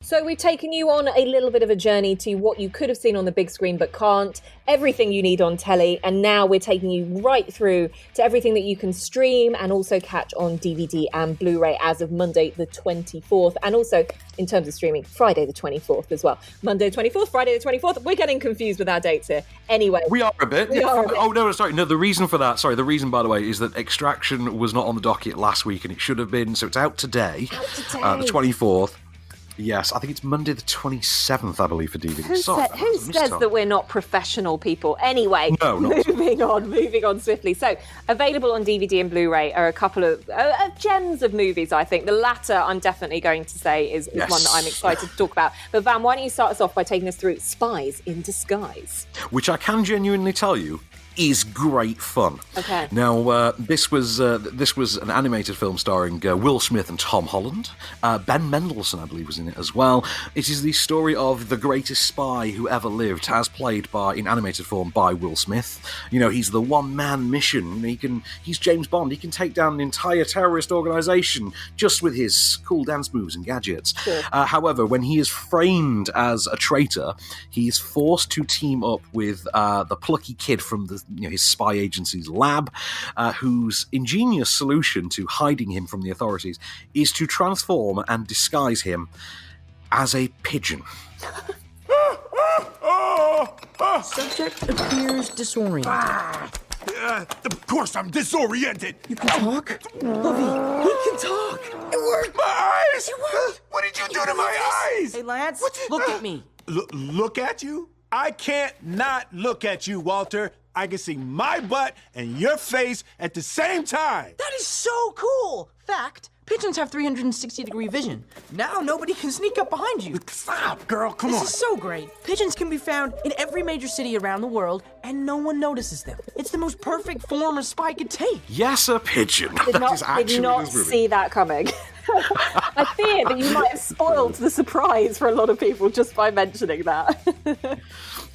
So we've taken you on a little bit of a journey to what you could have seen on the big screen but can't, everything you need on telly, and now we're taking you right through to everything that you can stream and also catch on DVD and Blu Ray as of Monday the 24th, and also in terms of streaming, Friday the 24th as well. Monday the 24th, Friday the 24th, we're getting confused with our dates here. Anyway. We are a bit. Oh, no, sorry. No, the reason for that, the reason, by the way, is that Extraction was not on the docket last week and it should have been, so it's out today. The 24th. Yes, I think it's Monday the 27th, I believe, for DVD. Who says that we're not professional people? Anyway, moving on swiftly. So, available on DVD and Blu-ray are a couple of gems of movies, I think. The latter, I'm definitely going to say, is one that I'm excited to talk about. But Van, why don't you start us off by taking us through Spies in Disguise? Which I can genuinely tell you is great fun. Okay. Now, this was an animated film starring Will Smith and Tom Holland. Ben Mendelsohn, I believe, was in it as well. It is the story of the greatest spy who ever lived, as played in animated form by Will Smith. You know, he's the one-man mission. He's James Bond. He can take down an entire terrorist organisation just with his cool dance moves and gadgets. Sure. However, when he is framed as a traitor, he is forced to team up with the plucky kid from his spy agency's lab, whose ingenious solution to hiding him from the authorities is to transform and disguise him as a pigeon. Subject appears disoriented. Of course I'm disoriented. You can talk? Lovey, he can talk. It worked. My eyes. It worked. What did you do to my eyes? Hey, Lance, look at me. Look at you? I can't not look at you, Walter. I can see my butt and your face at the same time. That is so cool. Fact, pigeons have 360-degree vision. Now nobody can sneak up behind you. Stop, girl, come on. This is so great. Pigeons can be found in every major city around the world, and no one notices them. It's the most perfect form a spy could take. Yes, a pigeon. Did not see that coming. I fear that you might have spoiled the surprise for a lot of people just by mentioning that.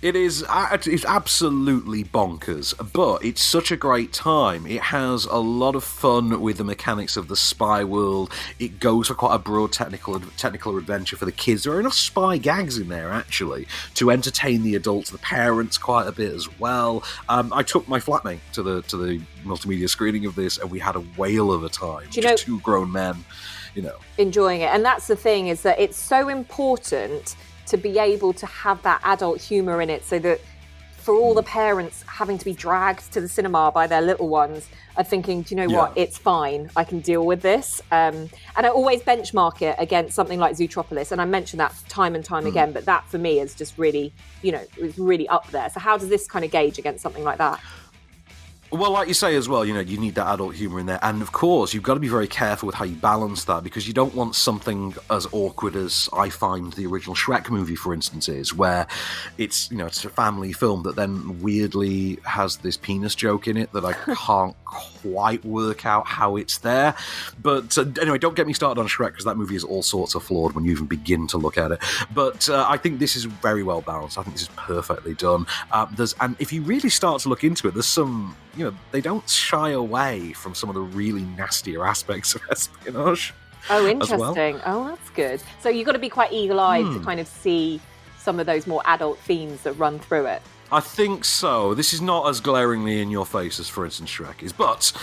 It's absolutely bonkers, but it's such a great time. It has a lot of fun with the mechanics of the spy world. It goes for quite a broad technical adventure for the kids. There are enough spy gags in there, actually, to entertain the adults, the parents quite a bit as well. I took my flatmate to the multimedia screening of this, and we had a whale of a time. Just two grown men, enjoying it. And that's the thing, is that it's so important to be able to have that adult humour in it, so that for all the parents having to be dragged to the cinema by their little ones are thinking, do you know what, it's fine, I can deal with this. And I always benchmark it against something like Zootropolis, and I mention that time and time again, but that for me is just really, it's really up there. So how does this kind of gauge against something like that? Well, like you say as well, you need that adult humour in there. And of course, you've got to be very careful with how you balance that, because you don't want something as awkward as I find the original Shrek movie, for instance, is, where it's a family film that then weirdly has this penis joke in it that I can't quite work out how it's there. But anyway, don't get me started on Shrek, because that movie is all sorts of flawed when you even begin to look at it. But I think this is very well balanced. I think this is perfectly done. And if you really start to look into it, there's some... they don't shy away from some of the really nastier aspects of espionage. Oh, interesting. Well. Oh, that's good. So you've got to be quite eagle-eyed to kind of see some of those more adult themes that run through it. I think so. This is not as glaringly in your face as, for instance, Shrek is. But,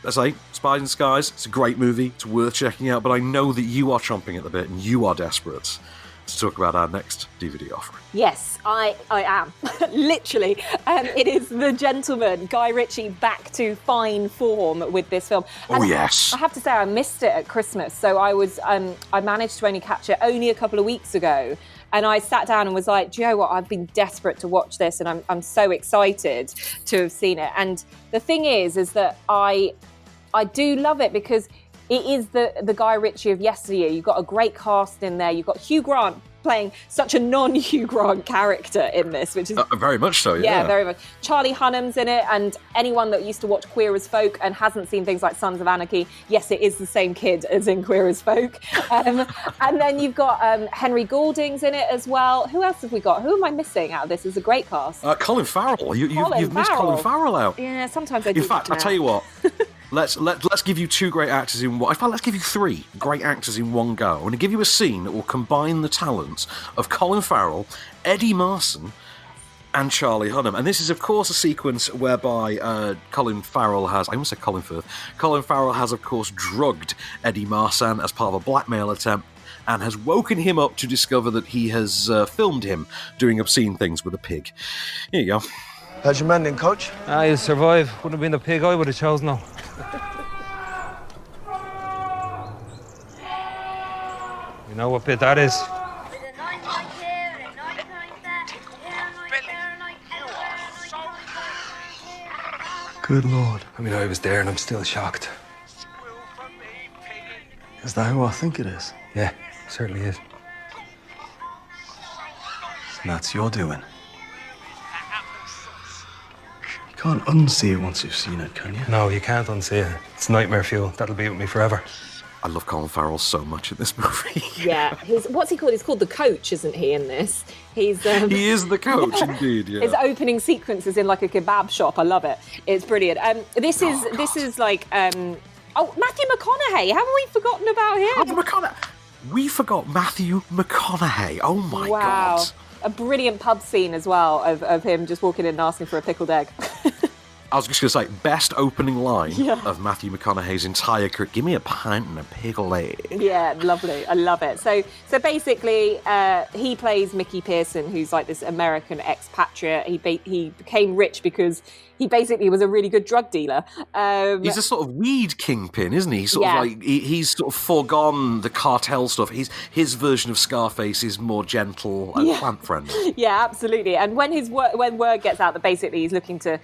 as I say, Spies in Disguise, it's a great movie. It's worth checking out. But I know that you are chomping at the bit and you are desperate to talk about our next DVD offering. Yes, I am. Literally. It is The Gentleman, Guy Ritchie back to fine form with this film. And yes. I have to say, I missed it at Christmas. So I managed to only catch it only a couple of weeks ago. And I sat down and was like, do you know what? I've been desperate to watch this, and I'm so excited to have seen it. And the thing is that I do love it, because it is the Guy Ritchie of yesteryear. You've got a great cast in there. You've got Hugh Grant playing such a non-Hugh Grant character in this, which is... very much so, yeah. Yeah, very much. Charlie Hunnam's in it, and anyone that used to watch Queer as Folk and hasn't seen things like Sons of Anarchy, yes, it is the same kid as in Queer as Folk. And then you've got Henry Golding's in it as well. Who else have we got? Who am I missing out of this? It's a great cast. Colin Farrell. You've missed Colin Farrell out. Yeah, sometimes I do. In fact, I tell you what... Let's give you two great actors in one. In fact, let's give you three great actors in one go. I'm going to give you a scene that will combine the talents of Colin Farrell, Eddie Marsan, and Charlie Hunnam. And this is, of course, a sequence whereby Colin Farrell has, I almost said Colin Firth, Colin Farrell has, of course, drugged Eddie Marsan as part of a blackmail attempt and has woken him up to discover that he has filmed him doing obscene things with a pig. Here you go. How's your mending, Coach? He'll survive. Wouldn't have been the pig I would have chosen, though. You know what bit that is? Good Lord. I mean, I was there and I'm still shocked. Is that who I think it is? Yeah, certainly is. And that's your doing. You can't unsee it once you've seen it, can you? No, you can't unsee it. It's nightmare fuel. That'll be with me forever. I love Colin Farrell so much in this movie. Yeah, what's he called? He's called the Coach, isn't he, in this? He's He is the Coach, indeed, yeah. His opening sequence is in like a kebab shop. I love it. It's brilliant. This is like Matthew McConaughey. Haven't we forgotten about him? Matthew McConaughey. We forgot Matthew McConaughey. Oh my God. A brilliant pub scene as well of him just walking in and asking for a pickled egg. I was just going to say, best opening line of Matthew McConaughey's entire career. Give me a pint and a pickled egg. Yeah, lovely. I love it. So basically, he plays Mickey Pearson, who's like this American expatriate. He became rich because he basically was a really good drug dealer. He's a sort of weed kingpin, isn't he? He's sort of foregone the cartel stuff. His version of Scarface is more gentle and plant-friendly. Yeah, absolutely. And when word gets out that basically he's looking to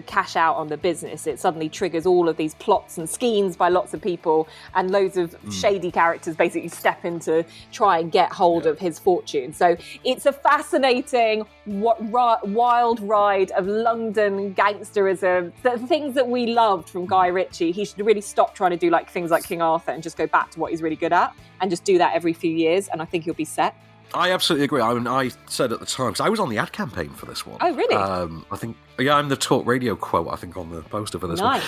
cash out on the business, it suddenly triggers all of these plots and schemes by lots of people, and loads of shady characters basically step in to try and get hold of his fortune. So it's a fascinating, wild ride of London gangsterism, the things that we loved from Guy Ritchie. He should really stop trying to do like things like King Arthur and just go back to what he's really good at and just do that every few years, and I think he'll be set. I absolutely agree. I mean, I said at the time, because I was on the ad campaign for this one. Oh, really? I think, I'm the talk radio quote, I think, on the poster for this one.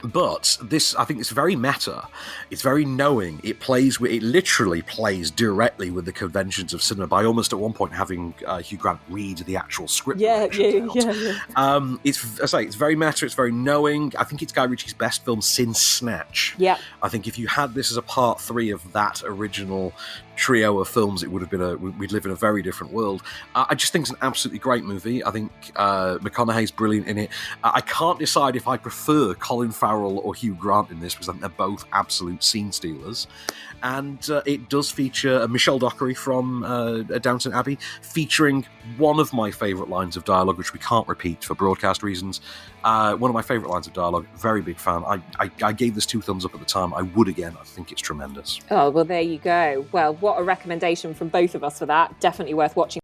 But this, I think it's very meta. It's very knowing. It literally plays directly with the conventions of cinema by almost at one point having Hugh Grant read the actual script. Yeah. It's very meta. It's very knowing. I think it's Guy Ritchie's best film since Snatch. Yeah. I think if you had this as a part 3 of that original trio of films, it would have been we'd live in a very different world. I just think it's an absolutely great movie. I think McConaughey's brilliant in it. I can't decide if I prefer Colin Farrell or Hugh Grant in this, because I think they're both absolute scene stealers. And it does feature Michelle Dockery from Downton Abbey, featuring one of my favourite lines of dialogue, which we can't repeat for broadcast reasons. One of my favourite lines of dialogue, very big fan. I gave this 2 thumbs up at the time. I would again. I think it's tremendous. Oh, well, there you go. Well, what a recommendation from both of us for that. Definitely worth watching.